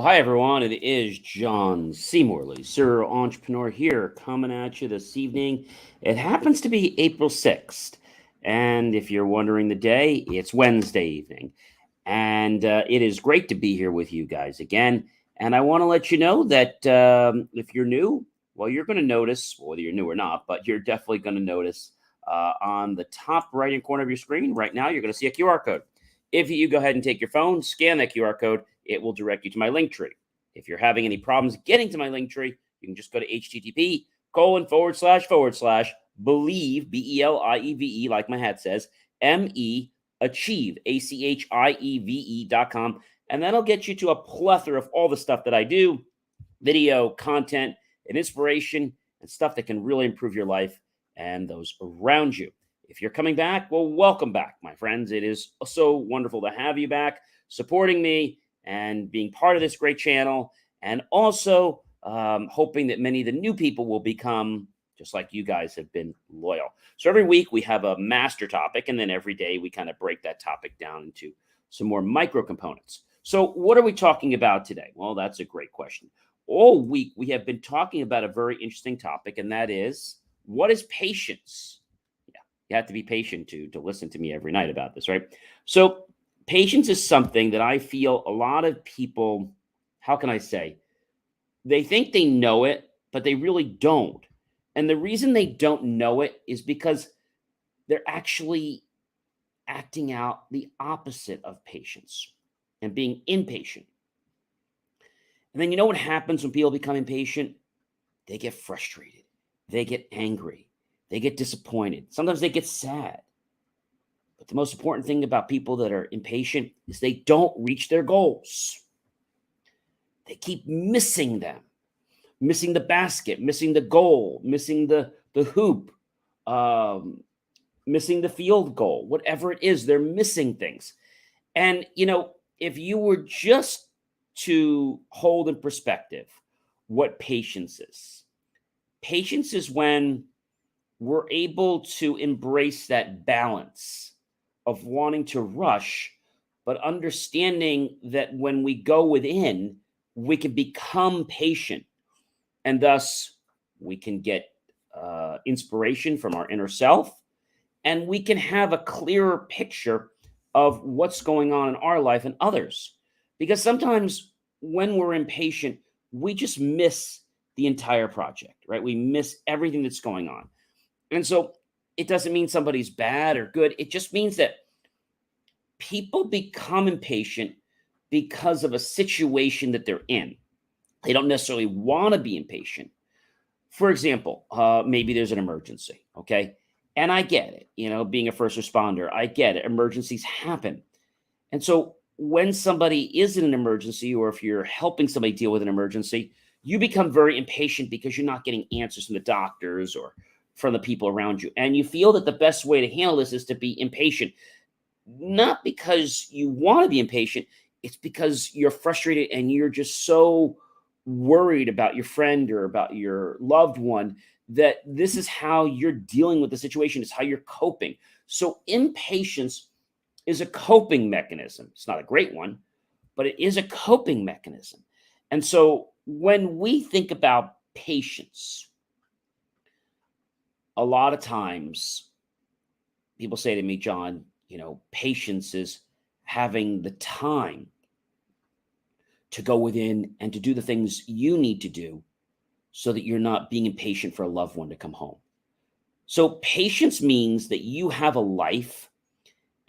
Hi everyone. It is John C. Morley, serial entrepreneur here, coming at you this evening. It happens to be April 6th. And if you're wondering the day, it's Wednesday evening. And it is great to be here with you guys again. And I want to let you know that if you're new, well, you're going to notice, whether you're new or not, but you're definitely going to notice on the top right hand corner of your screen right now, you're going to see a QR code. If you go ahead and take your phone, scan that QR code, it will direct you to my link tree. If you're having any problems getting to my link tree, you can just go to http:// believe, BELIEVE, like my hat says, ME achieve, ACHIEVE.com. And that'll get you to a plethora of all the stuff that I do, video, content, and inspiration, and stuff that can really improve your life and those around you. If you're coming back, well, welcome back, my friends. It is so wonderful to have you back, supporting me and being part of this great channel, and also hoping that many of the new people will become just like you guys have been loyal. So every week we have a master topic, and then every day we kind of break that topic down into some more micro components. So what are we talking about today? Well, that's a great question. All week we have been talking about a very interesting topic, and that is, what is patience? You have to be patient to listen to me every night about this, right? So patience is something that I feel a lot of people, how can I say, they think they know it, but they really don't. And the reason they don't know it is because they're actually acting out the opposite of patience and being impatient. And then you know what happens when people become impatient? They get frustrated. They get angry. They get disappointed. Sometimes they get sad. But the most important thing about people that are impatient is they don't reach their goals. They keep missing them, missing the basket, missing the goal, missing the hoop, missing the field goal, whatever it is, they're missing things. And, if you were just to hold in perspective what patience is when we're able to embrace that balance of wanting to rush, but understanding that when we go within, we can become patient, and thus we can get inspiration from our inner self, and we can have a clearer picture of what's going on in our life and others. Because sometimes when we're impatient, we just miss the entire project, right? We miss everything that's going on. And so it doesn't mean somebody's bad or good. It just means that people become impatient because of a situation that they're in. They don't necessarily want to be impatient. For example, maybe there's an emergency, okay? And I get it, being a first responder, I get it. Emergencies happen. And so when somebody is in an emergency, or if you're helping somebody deal with an emergency, you become very impatient because you're not getting answers from the doctors or from the people around you. And you feel that the best way to handle this is to be impatient, not because you want to be impatient. It's because you're frustrated and you're just so worried about your friend or about your loved one that this is how you're dealing with the situation. It's how you're coping. So impatience is a coping mechanism. It's not a great one, but it is a coping mechanism. And so when we think about patience, a lot of times people say to me, John, patience is having the time to go within and to do the things you need to do so that you're not being impatient for a loved one to come home. So patience means that you have a life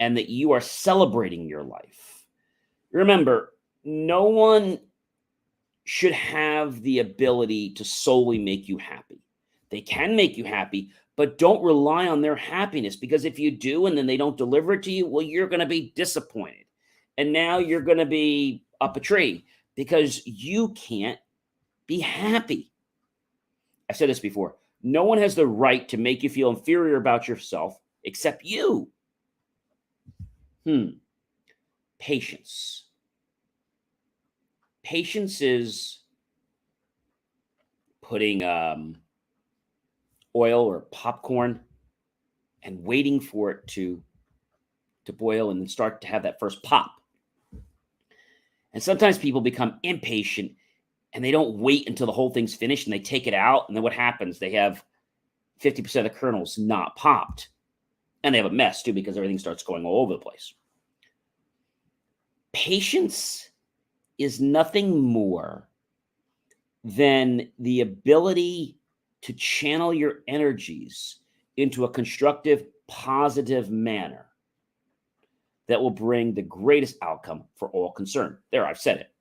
and that you are celebrating your life. Remember, no one should have the ability to solely make you happy. They can make you happy, but don't rely on their happiness, because if you do and then they don't deliver it to you, well, you're going to be disappointed. And now you're going to be up a tree because you can't be happy. I said this before. No one has the right to make you feel inferior about yourself except you. Patience. Patience is putting oil or popcorn and waiting for it to boil and then start to have that first pop. And sometimes people become impatient and they don't wait until the whole thing's finished and they take it out. And then what happens? They have 50% of the kernels not popped. And they have a mess too because everything starts going all over the place. Patience is nothing more than the ability to channel your energies into a constructive, positive manner that will bring the greatest outcome for all concerned. There, I've said it.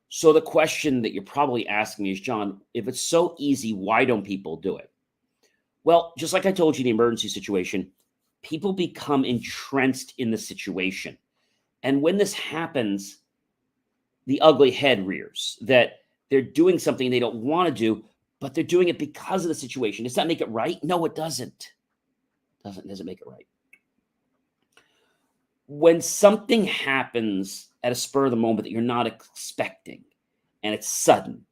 So the question that you're probably asking me is, John, if it's so easy, why don't people do it? Well, just like I told you, the emergency situation, people become entrenched in the situation. And when this happens, the ugly head rears that they're doing something they don't want to do, but they're doing it because of the situation. Does that make it right? No, it doesn't. Doesn't make it right. When something happens at a spur of the moment that you're not expecting and it's sudden,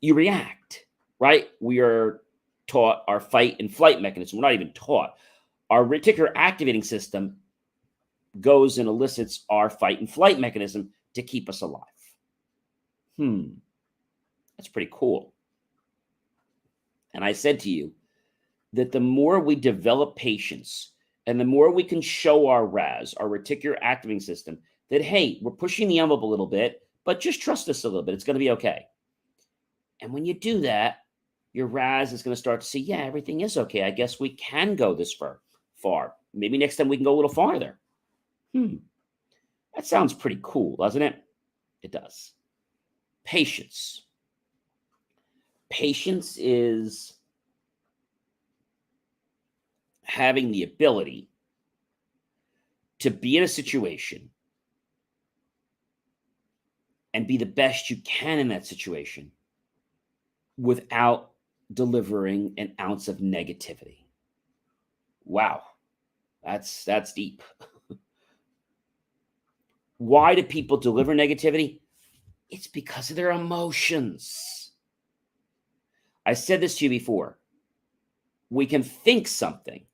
you react, right? We are taught our fight and flight mechanism. We're not even taught. Our reticular activating system goes and elicits our fight and flight mechanism to keep us alive. That's pretty cool. And I said to you that the more we develop patience and the more we can show our RAS, our reticular activating system, that, hey, we're pushing the envelope a little bit, but just trust us a little bit. It's going to be okay. And when you do that, your RAS is going to start to see, yeah, everything is okay. I guess we can go this far. Maybe next time we can go a little farther. That sounds pretty cool, doesn't it? It does. Patience. Patience is having the ability to be in a situation and be the best you can in that situation without delivering an ounce of negativity. Wow, that's deep. Why do people deliver negativity? It's because of their emotions. I said this to you before. We can think something,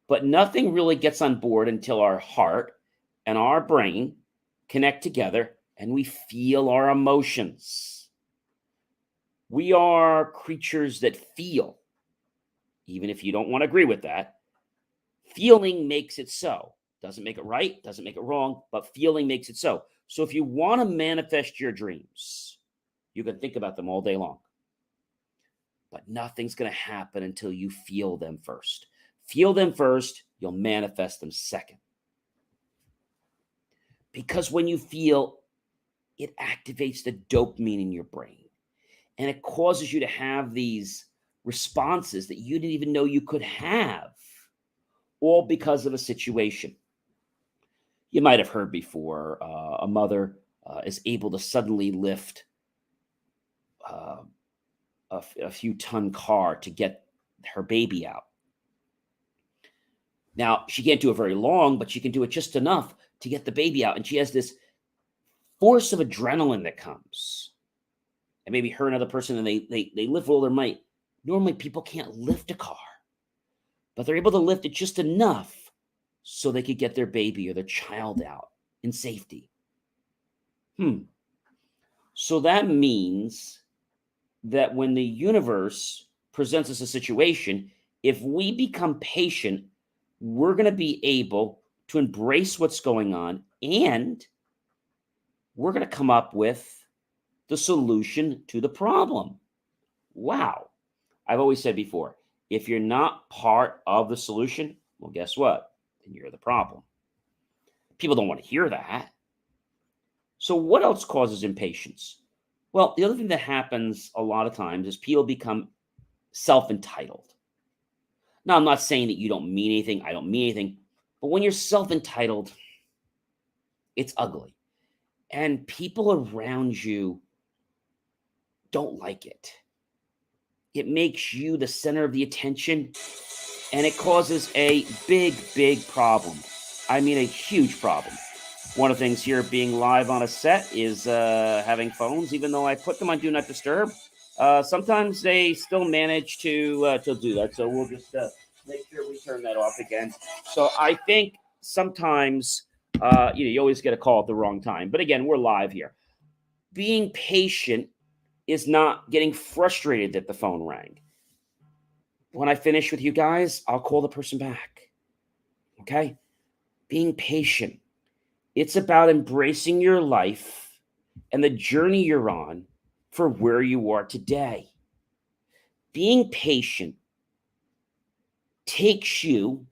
but nothing really gets on board until our heart and our brain connect together and we feel our emotions. We are creatures that feel, even if you don't want to agree with that. Feeling makes it so. Doesn't make it right, doesn't make it wrong, but feeling makes it so. So if you want to manifest your dreams, you can think about them all day long. But nothing's going to happen until you feel them first. Feel them first, you'll manifest them second. Because when you feel, it activates the dopamine in your brain. And it causes you to have these responses that you didn't even know you could have, all because of a situation. You might have heard before, a mother is able to suddenly lift a few ton car to get her baby out. Now, she can't do it very long, but she can do it just enough to get the baby out. And she has this force of adrenaline that comes. And maybe her and another person, and they lift with all their might. Normally, people can't lift a car, but they're able to lift it just enough so they could get their baby or their child out in safety. So that means that when the universe presents us a situation, if we become patient, we're going to be able to embrace what's going on, and we're going to come up with the solution to the problem. Wow. I've always said before, if you're not part of the solution, well, guess what? Then you're the problem. People don't want to hear that. So what else causes impatience? Well, the other thing that happens a lot of times is people become self-entitled. Now, I'm not saying that you don't mean anything. I don't mean anything. But when you're self-entitled, it's ugly. And people around you don't like it. It makes you the center of the attention, and it causes a big, big problem. I mean, a huge problem. One of the things here being live on a set is having phones, even though I put them on Do Not Disturb. Sometimes they still manage to do that. So we'll just make sure we turn that off again. So I think sometimes You always get a call at the wrong time. But again, we're live here. Being patient is not getting frustrated that the phone rang. When I finish with you guys, I'll call the person back. Okay? Being patient. It's about embracing your life and the journey you're on for where you are today. Being patient takes you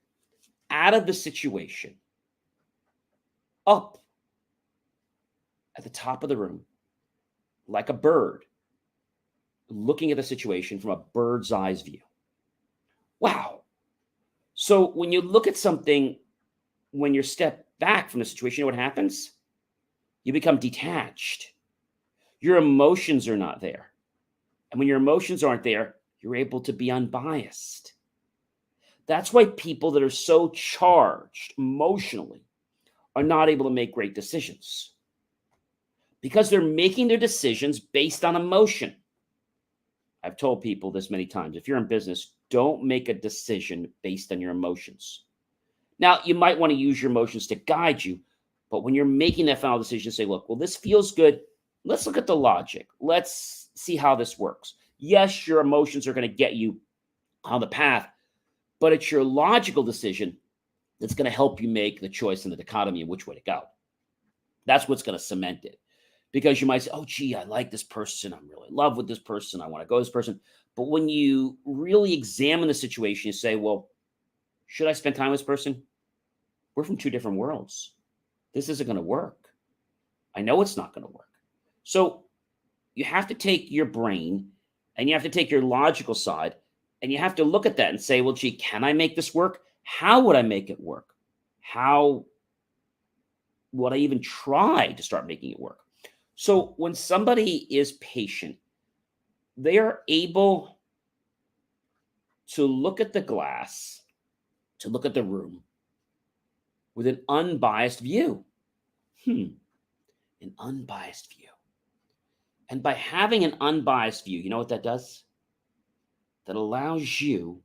out of the situation, up at the top of the room, like a bird, looking at the situation from a bird's eye view. Wow. So when you look at something, when you step back from the situation, you know what happens? You become detached. Your emotions are not there. And when your emotions aren't there, you're able to be unbiased. That's why people that are so charged emotionally are not able to make great decisions, because they're making their decisions based on emotion. I've told people this many times. If you're in business, don't make a decision based on your emotions. Now, you might want to use your emotions to guide you, but when you're making that final decision, say, look, well, this feels good. Let's look at the logic. Let's see how this works. Yes, your emotions are going to get you on the path, but it's your logical decision that's going to help you make the choice in the dichotomy of which way to go. That's what's going to cement it. Because you might say, oh, gee, I like this person. I'm really in love with this person. I want to go with this person. But when you really examine the situation, you say, well, should I spend time with this person? We're from two different worlds. This isn't going to work. I know it's not going to work. So you have to take your brain and you have to take your logical side and you have to look at that and say, well, gee, can I make this work? How would I make it work? How would I even try to start making it work? So when somebody is patient, they are able to look at the glass, to look at the room with an unbiased view. An unbiased view. And by having an unbiased view, you know what that does? That allows you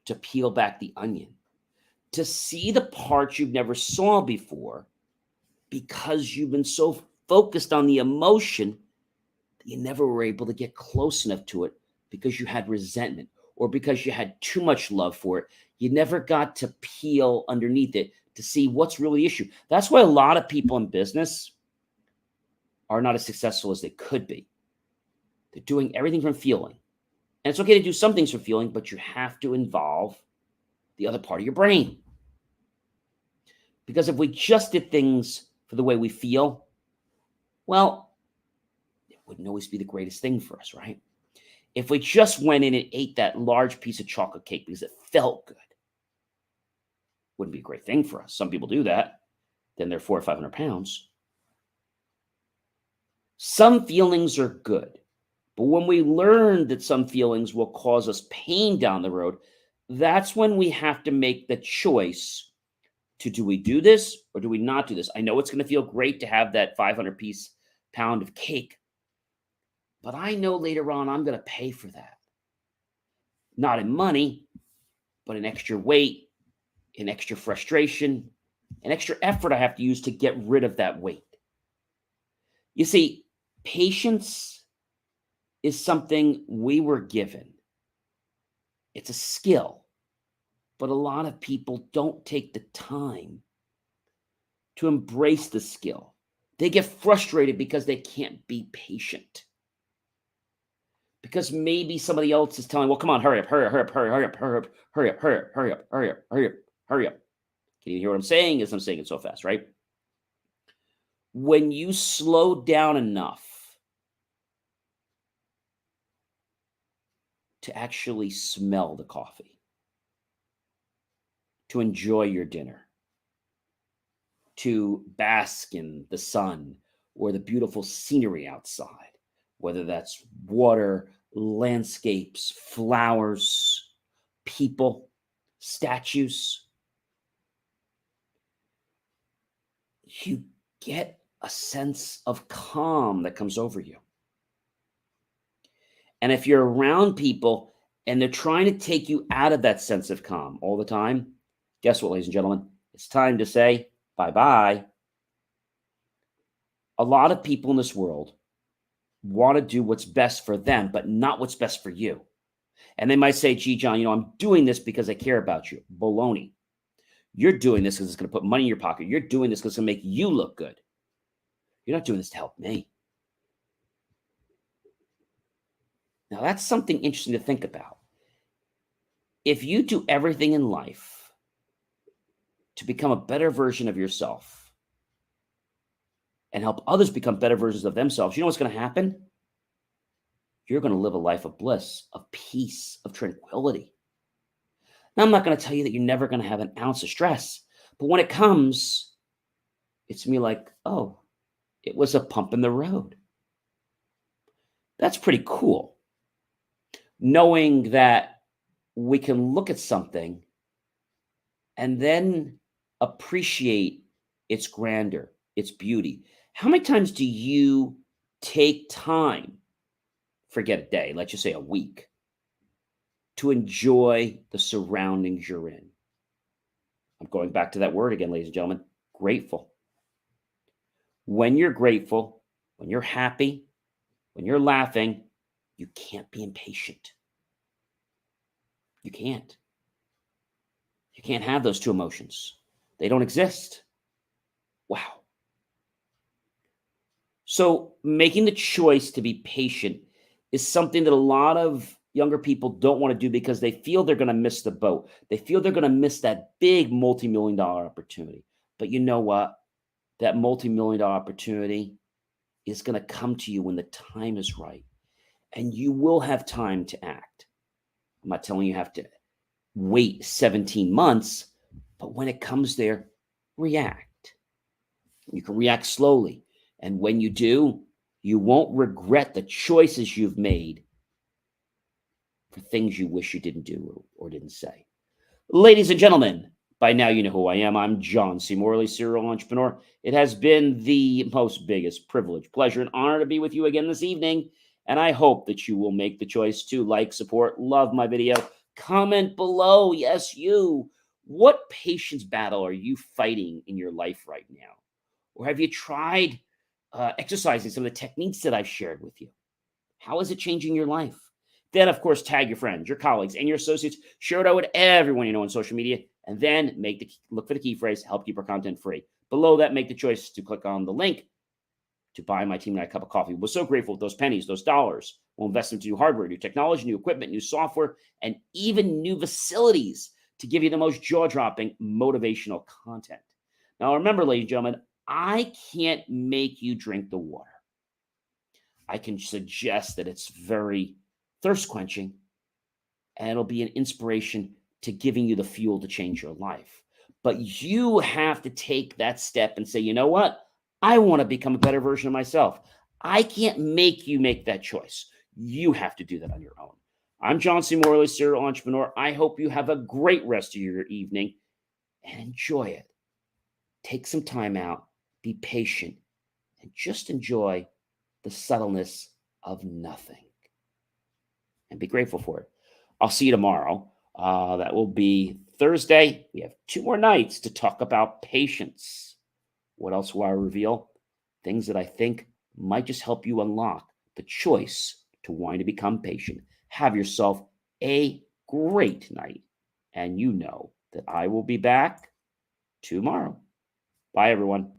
to peel back the onion, to see the parts you've never saw before, because you've been so focused on the emotion that you never were able to get close enough to it because you had resentment or because you had too much love for it. You never got to peel underneath it to see what's really the issue. That's why a lot of people in business are not as successful as they could be. They're doing everything from feeling. And it's okay to do some things from feeling, but you have to involve the other part of your brain. Because if we just did things for the way we feel, well, it wouldn't always be the greatest thing for us, right? If we just went in and ate that large piece of chocolate cake because it felt good, wouldn't be a great thing for us. Some people do that. Then they're 400 or 500 pounds. Some feelings are good. But when we learn that some feelings will cause us pain down the road, that's when we have to make the choice to, do we do this or do we not do this? I know it's going to feel great to have that 500 pound of cake, but I know later on I'm going to pay for that. Not in money, but in extra weight, in extra frustration, an extra effort I have to use to get rid of that weight. You see, patience is something we were given. It's a skill, but a lot of people don't take the time to embrace the skill. They get frustrated because they can't be patient. Because maybe somebody else is telling, well, come on, hurry up, hurry up, hurry up, hurry up, hurry up, hurry up, hurry up, hurry up, hurry up, hurry up, hurry up. Can you hear what I'm saying? As I'm saying it so fast, right? When you slow down enough to actually smell the coffee, to enjoy your dinner, to bask in the sun or the beautiful scenery outside, whether that's water, landscapes, flowers, people, statues, you get a sense of calm that comes over you. And if you're around people and they're trying to take you out of that sense of calm all the time, guess what, ladies and gentlemen? It's time to say bye-bye. A lot of people in this world want to do what's best for them, but not what's best for you. And they might say, gee, John, I'm doing this because I care about you. Baloney. You're doing this because it's going to put money in your pocket. You're doing this because it's going to make you look good. You're not doing this to help me. Now, that's something interesting to think about. If you do everything in life to become a better version of yourself and help others become better versions of themselves, you know what's going to happen? You're going to live a life of bliss, of peace, of tranquility. Now, I'm not going to tell you that you're never going to have an ounce of stress, but when it comes, it's me like, oh, it was a bump in the road. That's pretty cool. Knowing that we can look at something and then appreciate its grandeur, its beauty. How many times do you take time, forget a day, let's just say a week, to enjoy the surroundings you're in? I'm going back to that word again, ladies and gentlemen, grateful. When you're grateful, when you're happy, when you're laughing, you can't be impatient. You can't. You can't have those two emotions. They don't exist. Wow. So making the choice to be patient is something that a lot of younger people don't want to do because they feel they're going to miss the boat. They feel they're going to miss that big multi-million-dollar opportunity. But you know what? That multi-million-dollar opportunity is going to come to you when the time is right. And you will have time to act. I'm not telling you have to wait 17 months, but when it comes there, react. You can react slowly. And when you do, you won't regret the choices you've made for things you wish you didn't do or didn't say. Ladies and gentlemen, by now you know who I am. I'm John C. Morley, serial entrepreneur. It has been the most biggest privilege, pleasure, and honor to be with you again this evening. And I hope that you will make the choice to like, support, love my video, comment below. Yes, you. What patience battle are you fighting in your life right now? Or have you tried exercising some of the techniques that I've shared with you? How is it changing your life? Then, of course, tag your friends, your colleagues, and your associates. Share it out with everyone you know on social media. And then look for the key phrase, help keep our content free. Below that, make the choice to click on the link to buy my team and I a cup of coffee. We're so grateful with those pennies, those dollars. We'll invest into new hardware, new technology, new equipment, new software, and even new facilities to give you the most jaw-dropping motivational content. Now, remember, ladies and gentlemen, I can't make you drink the water. I can suggest that it's very thirst quenching, and it'll be an inspiration to giving you the fuel to change your life. But you have to take that step and say, you know what? I want to become a better version of myself. I can't make you make that choice. You have to do that on your own. I'm John C. Morley, serial entrepreneur. I hope you have a great rest of your evening and enjoy it. Take some time out, be patient, and just enjoy the subtleness of nothing. And be grateful for it. I'll see you tomorrow. That will be Thursday. We have 2 more nights to talk about patience. What else will I reveal? Things that I think might just help you unlock the choice to wanting to become patient. Have yourself a great night. And you know that I will be back tomorrow. Bye, everyone.